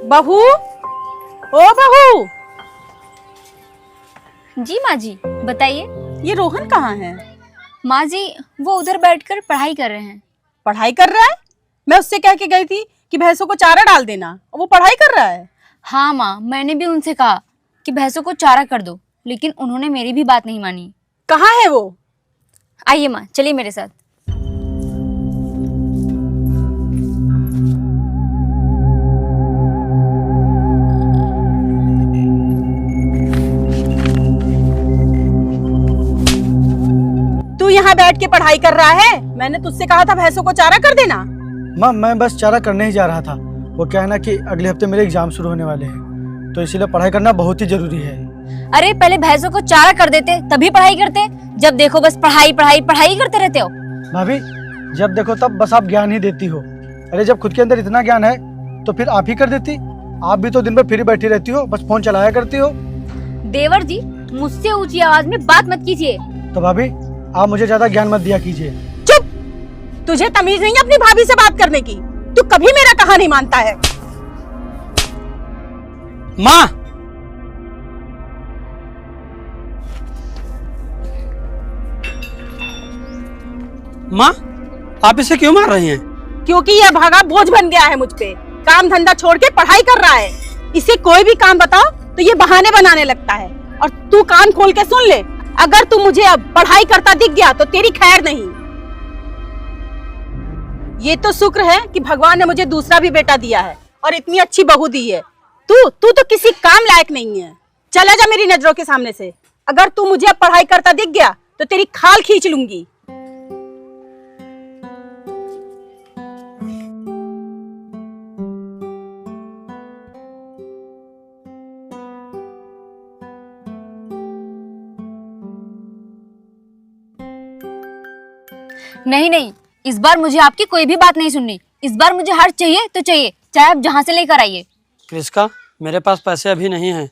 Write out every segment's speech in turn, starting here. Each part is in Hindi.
बहू, ओ बहू। जी माँ जी, बताइए। ये रोहन कहाँ है? माँ जी, वो उधर बैठकर पढ़ाई कर रहे हैं। पढ़ाई कर रहा है? मैं उससे कह के गई थी कि भैंसों को चारा डाल देना, और वो पढ़ाई कर रहा है। हाँ माँ, मैंने भी उनसे कहा कि भैंसों को चारा कर दो, लेकिन उन्होंने मेरी भी बात नहीं मानी। कहाँ है वो? आइए माँ, चलिए मेरे साथ। तू यहाँ बैठ के पढ़ाई कर रहा है? मैंने तुझसे कहा था भैंसों को चारा कर देना। माँ, मैं बस चारा करने ही जा रहा था। वो क्या है ना कि अगले हफ्ते मेरे एग्जाम शुरू होने वाले हैं, तो इसीलिए पढ़ाई करना बहुत ही जरूरी है। अरे पहले भैंसों को चारा कर देते, तभी पढ़ाई करते। जब देखो बस पढ़ाई पढ़ाई पढ़ाई करते रहते हो। भाभी, जब देखो तब बस आप ज्ञान ही देती हो। अरे जब खुद के अंदर इतना ज्ञान है तो फिर आप ही कर देती। आप भी तो दिन भर फ्री बैठी रहती हो, बस फोन चलाया करती हो। देवर जी, मुझसे ऊंची आवाज में बात मत कीजिए। तो भाभी, आप मुझे ज्यादा ज्ञान मत दिया कीजिए। चुप! तुझे तमीज नहीं है अपनी भाभी से बात करने की? तू कभी मेरा कहा नहीं मानता है। माँ, माँ, आप इसे क्यों मार रही हैं? क्योंकि यह भागा बोझ बन गया है मुझ पे। काम धंधा छोड़ के पढ़ाई कर रहा है। इसे कोई भी काम बताओ तो ये बहाने बनाने लगता है। और तू कान खोल के सुन ले, अगर तू मुझे अब पढ़ाई करता दिख गया तो तेरी खैर नहीं। ये तो शुक्र है कि भगवान ने मुझे दूसरा भी बेटा दिया है और इतनी अच्छी बहू दी है। तू तो किसी काम लायक नहीं है। चला जा मेरी नजरों के सामने से। अगर तू मुझे अब पढ़ाई करता दिख गया तो तेरी खाल खींच लूंगी। नहीं नहीं, इस बार मुझे आपकी कोई भी बात नहीं सुननी। इस बार मुझे हार चाहिए तो चाहिए, चाहे आप जहाँ से लेकर आइए। कृष्का, मेरे पास पैसे अभी नहीं हैं,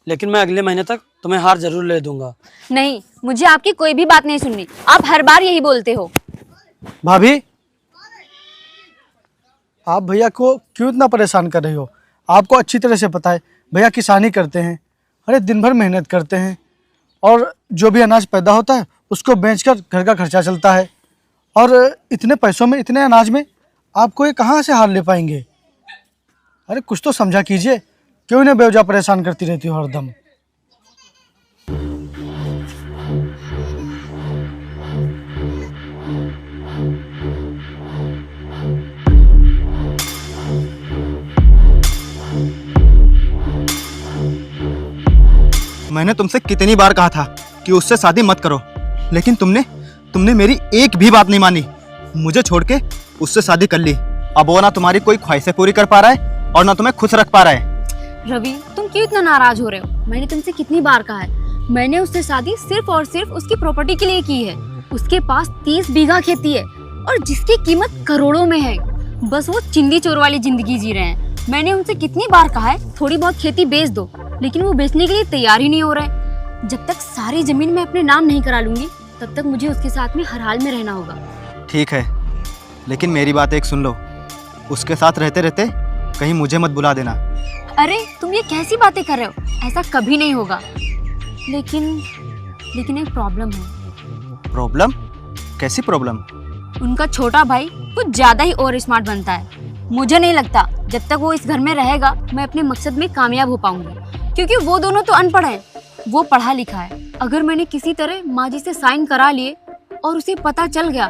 लेकिन मैं अगले महीने तक तुम्हें हार जरूर ले दूंगा। नहीं, मुझे आपकी कोई भी बात नहीं सुननी। आप हर बार यही बोलते हो। भाभी, आप भैया को क्यों इतना परेशान कर रही हो? आपको अच्छी तरह से पता है भैया किसानी करते हैं। अरे दिन भर मेहनत करते हैं और जो भी अनाज पैदा होता है उसको बेचकर घर का खर्चा चलता है। और इतने पैसों में, इतने अनाज में आपको ये कहाँ से हार ले पाएंगे? अरे कुछ तो समझा कीजिए। क्यों इन्हें बेवजह परेशान करती रहती हो हरदम? मैंने तुमसे कितनी बार कहा था कि उससे शादी मत करो, लेकिन तुमने मेरी एक भी बात नहीं मानी। मुझे छोड़ के उससे शादी कर ली। अब वो ना तुम्हारी कोई ख्वाहिशें पूरी कर पा रहा है और ना तुम्हें खुश रख पा रहा है। रवि, तुम क्यों इतना नाराज हो रहे हो? मैंने तुमसे कितनी बार कहा है, मैंने उससे शादी सिर्फ और सिर्फ उसकी प्रॉपर्टी के लिए की है। उसके पास 30 बीघा खेती है और जिसकी कीमत करोड़ों में है। बस वो चिंदी चोर वाली जिंदगी जी रहे हैं। मैंने उनसे कितनी बार कहा है थोड़ी बहुत खेती बेच दो, लेकिन वो बेचने के लिए तैयार ही नहीं हो रहा है। जब तक सारी जमीन मैं अपने नाम नहीं करा लूंगी तब तक मुझे उसके साथ में हर हाल में रहना होगा। ठीक है, लेकिन मेरी बात एक सुन लो। उसके साथ रहते रहते कहीं मुझे मत बुला देना। अरे तुम ये कैसी बातें कर रहे हो? ऐसा कभी नहीं होगा। लेकिन एक प्रॉब्लम है। प्रॉब्लम? कैसी प्रॉब्लम? उनका छोटा भाई कुछ ज्यादा ही ओवर स्मार्ट बनता है। मुझे नहीं लगता जब तक वो इस घर में रहेगा मैं अपने मकसद में कामयाब हो पाऊंगी, क्योंकि वो दोनों तो अनपढ़ हैं, वो पढ़ा लिखा है। अगर मैंने किसी तरह माँ जी से साइन करा लिए और उसे पता चल गया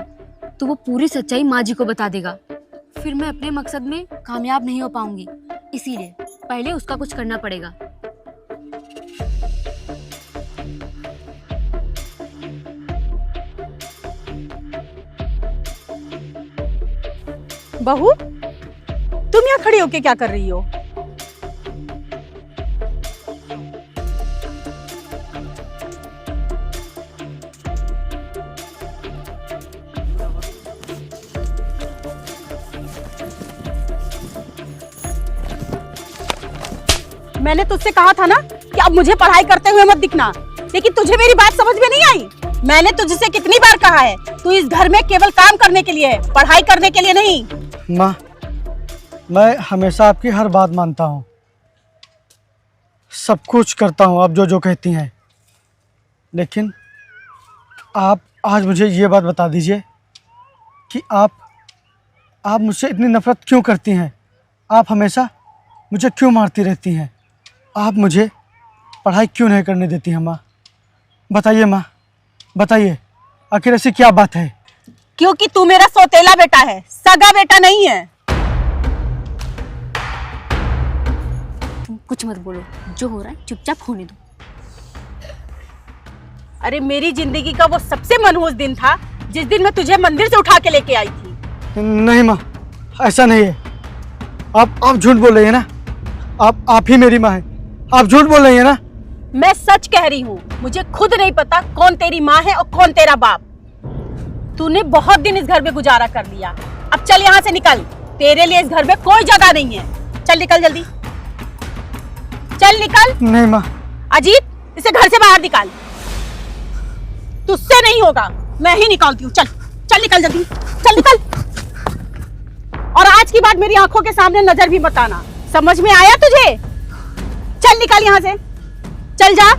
तो वो पूरी सच्चाई माँ जी को बता देगा। फिर मैं अपने मकसद में कामयाब नहीं हो पाऊंगी। इसीलिए पहले उसका कुछ करना पड़ेगा। बहू, तुम यहाँ खड़ी होके क्या कर रही हो? मैंने तुझसे कहा था ना कि अब मुझे पढ़ाई करते हुए मत दिखना, लेकिन तुझे मेरी बात समझ में नहीं आई। मैंने तुझसे कितनी बार कहा है, तू इस घर में केवल काम करने के लिए है, पढ़ाई करने के लिए नहीं। माँ, मैं हमेशा आपकी हर बात मानता हूँ, सब कुछ करता हूँ आप जो जो कहती हैं, लेकिन आप आज मुझे ये बात बता दीजिए कि आप मुझसे इतनी नफ़रत क्यों करती हैं? आप हमेशा मुझे क्यों मारती रहती हैं? आप मुझे पढ़ाई क्यों नहीं करने देती हैं माँ? बताइए माँ, बताइए, आखिर ऐसी क्या बात है? क्योंकि तू मेरा सौतेला बेटा है, सगा बेटा नहीं है। तुम कुछ मत बोलो, जो हो रहा है चुपचाप होने दो। अरे मेरी जिंदगी का वो सबसे मनहूस दिन था जिस दिन मैं तुझे मंदिर से उठा के लेके आई थी। नहीं माँ, ऐसा नहीं है। आप झूठ बोल रही है ना? आप ही मेरी माँ है, आप झूठ बोल रही है ना? मैं सच कह रही हूँ, मुझे खुद नहीं पता कौन तेरी माँ है और कौन तेरा बाप। तूने बहुत दिन इस घर में गुजारा कर लिया, अब चल यहाँ से निकल। तेरे लिए इस घर में कोई जगह नहीं है। चल निकल जल्दी, चल निकल। नहीं माँ। अजीत, इसे घर से बाहर निकाल। तुझसे नहीं होगा, मैं ही निकालती हूँ। चल चल निकल जल्दी, चल निकल। और आज की बात मेरी आंखों के सामने नजर भी मत आना, समझ में आया तुझे? चल निकल यहाँ से, चल जा।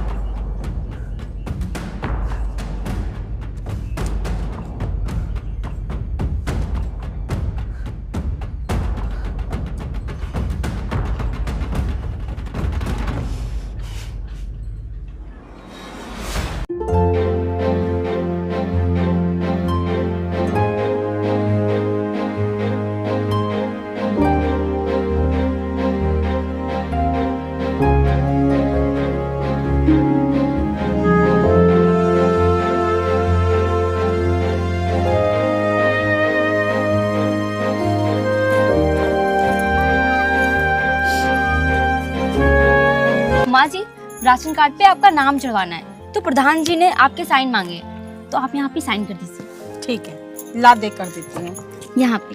माँ जी, राशन कार्ड पे आपका नाम चढ़वाना है, तो प्रधान जी ने आपके साइन मांगे हैं, तो आप यहाँ पे साइन कर दीजिए। ठीक है, ला दे कर देती हूँ। यहाँ पे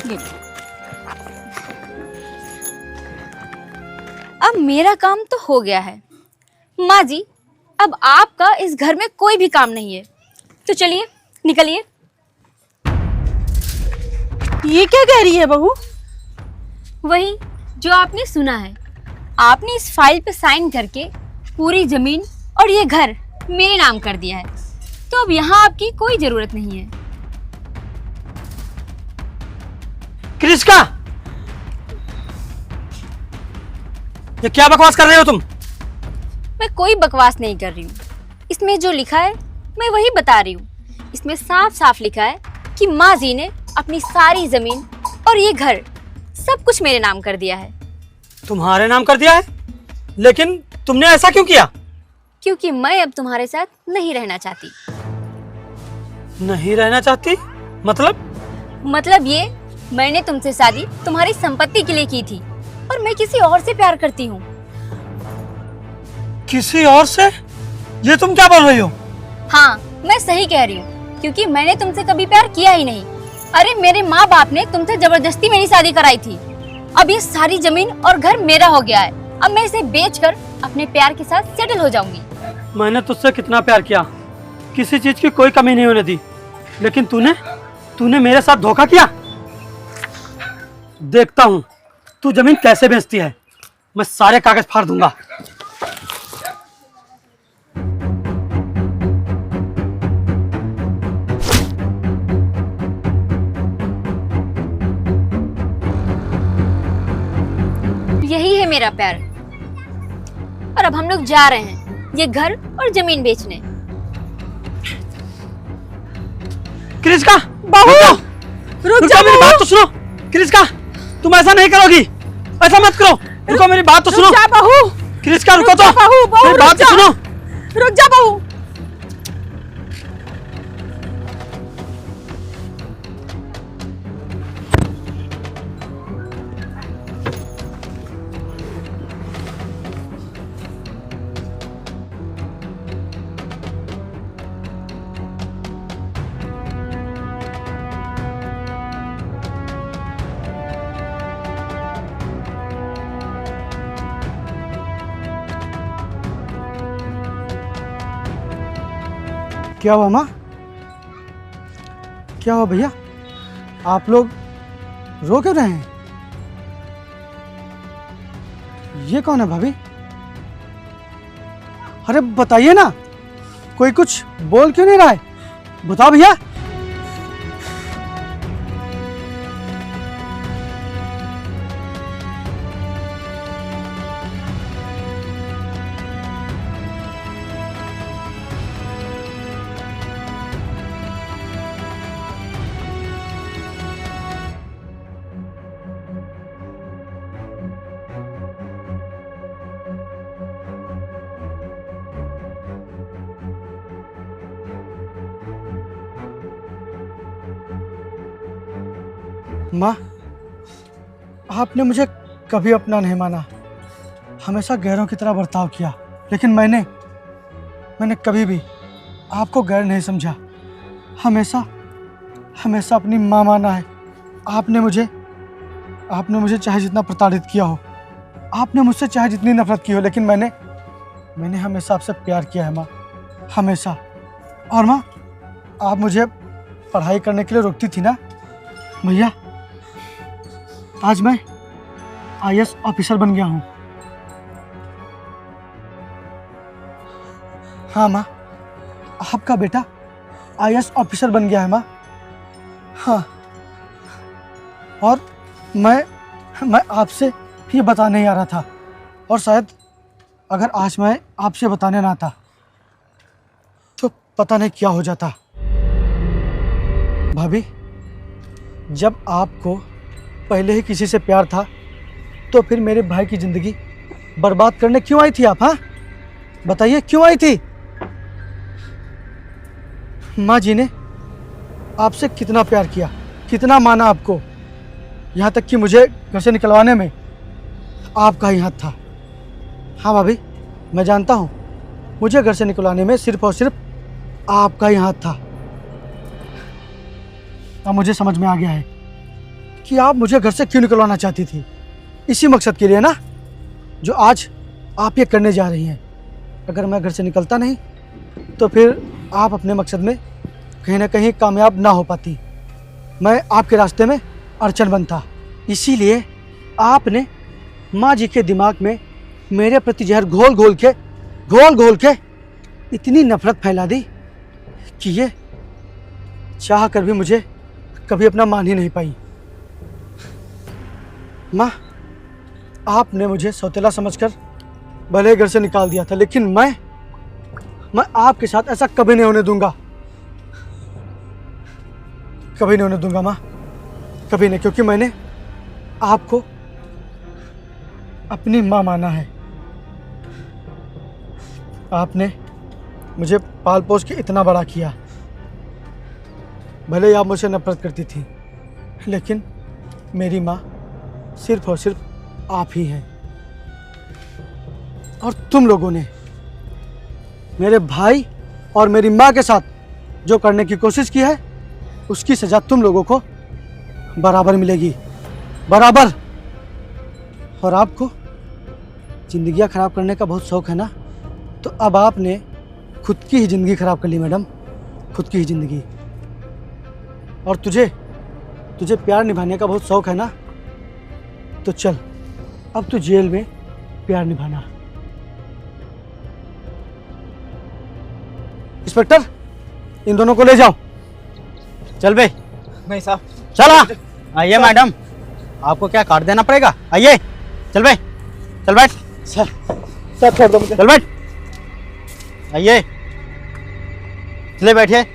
ये लो। अब मेरा काम तो हो गया है। माँ जी, अब आपका इस घर में कोई भी काम नहीं है, तो चलिए निकलिए। ये क्या कह रही है बहू? वही जो आपने सुना है। आपने इस फाइल पे साइन करके पूरी जमीन और ये घर मेरे नाम कर दिया है, तो अब यहाँ आपकी कोई जरूरत नहीं है। कृष्का, ये क्या बकवास कर रहे हो तुम? मैं कोई बकवास नहीं कर रही हूँ। इसमें जो लिखा है मैं वही बता रही हूँ। इसमें साफ साफ लिखा है कि माँ जी ने अपनी सारी जमीन और ये घर सब कुछ मेरे नाम कर दिया है। तुम्हारे नाम कर दिया है? लेकिन तुमने ऐसा क्यों किया? क्योंकि मैं अब तुम्हारे साथ नहीं रहना चाहती। नहीं रहना चाहती? मतलब ये, मैंने तुमसे शादी तुम्हारी संपत्ति के लिए की थी और मैं किसी और से प्यार करती हूँ। किसी और से? ये तुम क्या बोल रही हो? हाँ, मैं सही कह रही हूँ, क्योंकि मैंने तुमसे कभी प्यार किया ही नहीं। अरे मेरे माँ बाप ने तुमसे जबरदस्ती मेरी शादी कराई थी। अब ये सारी जमीन और घर मेरा हो गया है। अब मैं इसे बेचकर अपने प्यार के साथ सेटल हो जाऊंगी। मैंने तुझसे कितना प्यार किया, किसी चीज की कोई कमी नहीं होने दी, लेकिन तूने मेरे साथ धोखा किया। देखता हूँ तू जमीन कैसे बेचती है। मैं सारे कागज फाड़ दूंगा। यही है मेरा प्यार। और अब हम लोग जा रहे हैं ये घर और जमीन बेचने। कृष्का, बहू, रुक जा मेरी बात बहू। तो सुनो। कृष्का, तुम ऐसा नहीं करोगी, ऐसा मत करो। रुको, मेरी बात तो सुनो। रुक जा बहू, कृष्का रुको रुक जा तो, बहू, बहू, मेरी रुक बात तो जा। सुनो। रुक जा बहू। क्या हुआ माँ? क्या हुआ भैया? आप लोग रो क्यों रहे हैं? ये कौन है भाभी? अरे बताइए ना, कोई कुछ बोल क्यों नहीं रहा है? बताओ भैया। माँ, आपने मुझे कभी अपना नहीं माना, हमेशा गैरों की तरह बर्ताव किया, लेकिन मैंने कभी भी आपको गैर नहीं समझा। हमेशा हमेशा अपनी माँ माना है। आपने मुझे चाहे जितना प्रताड़ित किया हो, आपने मुझसे चाहे जितनी नफरत की हो, लेकिन मैंने हमेशा आपसे प्यार किया है माँ, हमेशा। और माँ, आप मुझे पढ़ाई करने के लिए रोकती थी ना भैया, आज मैं IAS ऑफिसर बन गया हूँ। हाँ माँ, आपका बेटा IAS ऑफिसर बन गया है माँ। हाँ, और मैं आपसे ये बताने ही आ रहा था, और शायद अगर आज मैं आपसे बताने ना आता तो पता नहीं क्या हो जाता। भाभी, जब आपको पहले ही किसी से प्यार था तो फिर मेरे भाई की जिंदगी बर्बाद करने क्यों आई थी आप? हाँ बताइए, क्यों आई थी? माँ जी ने आपसे कितना प्यार किया, कितना माना आपको, यहाँ तक कि मुझे घर से निकलवाने में आपका ही हाथ था। हाँ भाभी, मैं जानता हूँ, मुझे घर से निकलवाने में सिर्फ और सिर्फ आपका ही हाथ था। अब मुझे समझ में आ गया है कि आप मुझे घर से क्यों निकलवाना चाहती थी। इसी मकसद के लिए ना, जो आज आप ये करने जा रही हैं। अगर मैं घर से निकलता नहीं तो फिर आप अपने मकसद में कहीं ना कहीं कामयाब ना हो पाती, मैं आपके रास्ते में अड़चन बनता। इसीलिए आपने माँ जी के दिमाग में मेरे प्रति जहर घोल घोल के इतनी नफरत फैला दी कि ये चाह कर भी मुझे कभी अपना मान ही नहीं पाई। माँ, आपने मुझे सौतेला समझकर भले घर से निकाल दिया था, लेकिन मैं आपके साथ ऐसा कभी नहीं होने दूंगा, कभी नहीं होने दूंगा माँ, कभी नहीं, क्योंकि मैंने आपको अपनी माँ माना है। आपने मुझे पाल पोस के इतना बड़ा किया, भले ही आप मुझसे नफरत करती थी, लेकिन मेरी माँ सिर्फ और सिर्फ आप ही हैं। और तुम लोगों ने मेरे भाई और मेरी माँ के साथ जो करने की कोशिश की है, उसकी सजा तुम लोगों को बराबर मिलेगी, बराबर। और आपको जिंदगियां खराब करने का बहुत शौक है ना, तो अब आपने खुद की ही जिंदगी खराब कर ली मैडम, खुद की ही जिंदगी। और तुझे प्यार निभाने का बहुत शौक है ना, तो चल अब तू जेल में प्यार निभाना। इंस्पेक्टर, इन दोनों को ले जाओ। चल बे भाई साहब, चला। आइए मैडम, आपको क्या काट देना पड़ेगा? आइए, चल बे, चल बैठ। सर छोड़ दो मुझे। चल बैठ, आइए, चले बैठिए।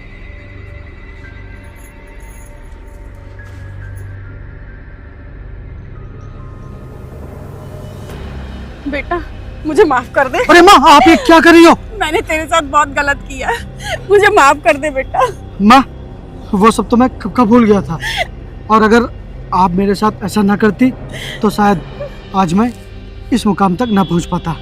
बेटा, मुझे माफ कर दे। अरे माँ, आप ये क्या कर रही हो? मैंने तेरे साथ बहुत गलत किया, मुझे माफ कर दे बेटा। माँ, वो सब तो मैं कब भूल गया था, और अगर आप मेरे साथ ऐसा ना करती तो शायद आज मैं इस मुकाम तक ना पहुंच पाता।